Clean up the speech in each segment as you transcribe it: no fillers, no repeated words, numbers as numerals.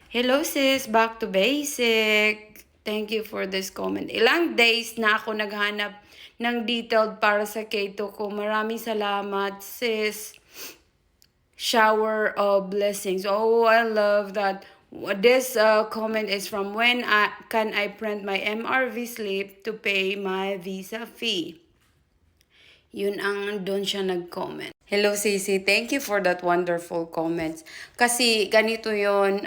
Hello sis, back to basic. Thank you for this comment. Ilang days na ako naghanap ng detailed para sa keto ko. Maraming salamat sis. Shower of blessings. Oh, I love that. This comment is from can I print my MRV slip to pay my visa fee? Yun ang doon siya nag-comment. Hello, Sisi. Thank you for that wonderful comments. Kasi ganito yon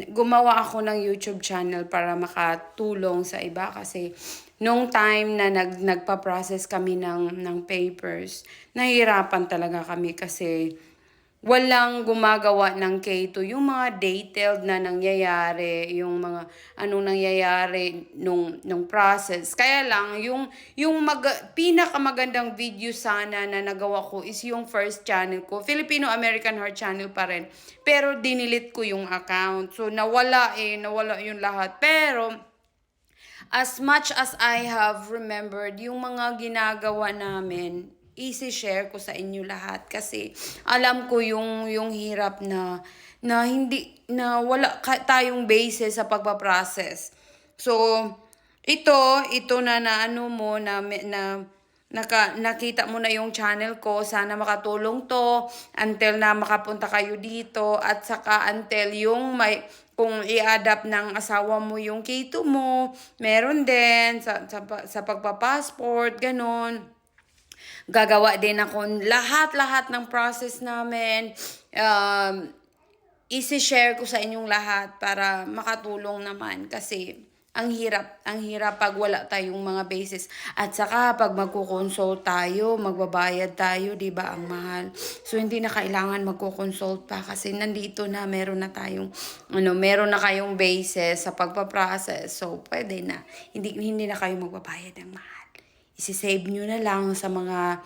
gumawa ako ng YouTube channel para makatulong sa iba. Kasi nung time na nagpa-process kami ng papers, nahihirapan talaga kami kasi walang gumagawa ng keto. Yung mga detailed na nangyayari, yung mga anong nangyayari nung process. Kaya lang, pinakamagandang video sana na nagawa ko is yung first channel ko. Filipino-American Heart Channel pa rin. Pero dinilit ko yung account. So, nawala yung lahat. Pero, as much as I have remembered, yung mga ginagawa namin, i-share ko sa inyo lahat kasi alam ko yung hirap na hindi na wala tayong basis sa pagpa-process. So ito na ano mo nakita mo na yung channel ko. Sana makatulong to until na makapunta kayo dito at saka until yung kung i-adapt ng asawa mo yung keto mo, meron din sa pagpa-passport, ganun. Gagawa din ako lahat ng process namin. I-share ko sa inyong lahat para makatulong naman kasi ang hirap pag wala tayong mga basis. At saka pag magko-consult tayo, magbabayad tayo, 'di ba? Ang mahal. So hindi na kailangan magko-consult pa kasi nandito na meron na kayong basis sa pagpa-process. So pwede na. Hindi na kayo magbabayad ng mahal. Isi-save nyo na lang sa mga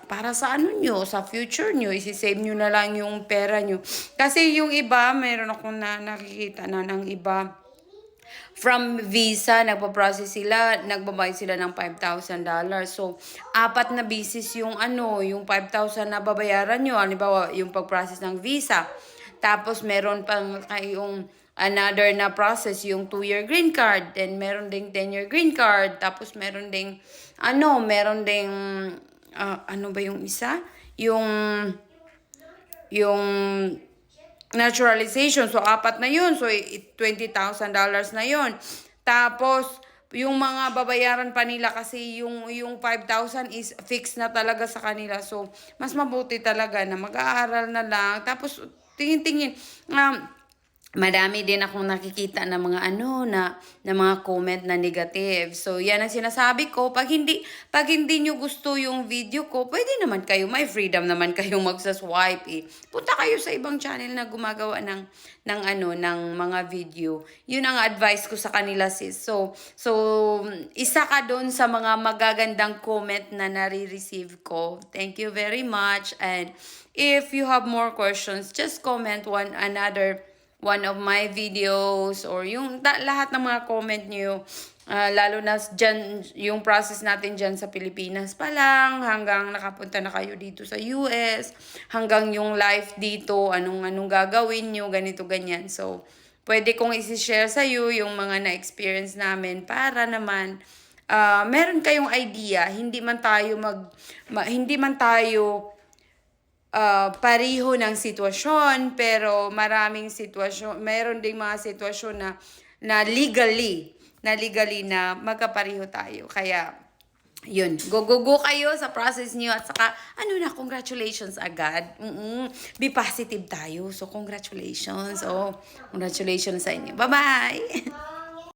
para sa sa future nyo, isi-save nyo na lang yung pera nyo. Kasi yung iba, meron akong nakikita na ng iba from visa, nagpa-process sila, nagbabayad sila ng $5,000. So, 4 na bisis yung yung 5,000 na babayaran nyo. Halimbawa, yung pag-process ng visa. Tapos, meron pang kayong another na process, yung 2-year green card. Then, meron ding 10-year green card. Tapos, meron ding, ano ba yung isa? Yung naturalization. So, 4 na yun. So, $20,000 na yun. Tapos, yung mga babayaran pa nila kasi yung 5,000 is fixed na talaga sa kanila. So, mas mabuti talaga na mag-aaral na lang. Tapos, tingin-tingin. Madami din akong nakikita na mga na mga comment na negative. So, yan ang sinasabi ko. Pag hindi nyo gusto yung video ko, pwede naman kayo, may freedom naman kayong magsaswipe eh. Punta kayo sa ibang channel na gumagawa ng mga video. Yun ang advice ko sa kanila sis. So isa ka doon sa mga magagandang comment na nare-receive ko. Thank you very much. And if you have more questions, just comment one of my videos or yung lahat ng mga comment nyo, lalo na dyan, yung process natin dyan sa Pilipinas pa lang, hanggang nakapunta na kayo dito sa US, hanggang yung life dito, anong gagawin nyo, ganito, ganyan. So, pwede kong isi-share sa iyo yung mga na-experience namin para naman meron kayong idea, hindi man tayo pariho ng sitwasyon, pero maraming sitwasyon, meron ding mga sitwasyon na legally na magkapariho tayo. Kaya, yun, go kayo sa process niyo at saka, congratulations agad. Be positive tayo. So, congratulations. Congratulations sa inyo. Bye-bye!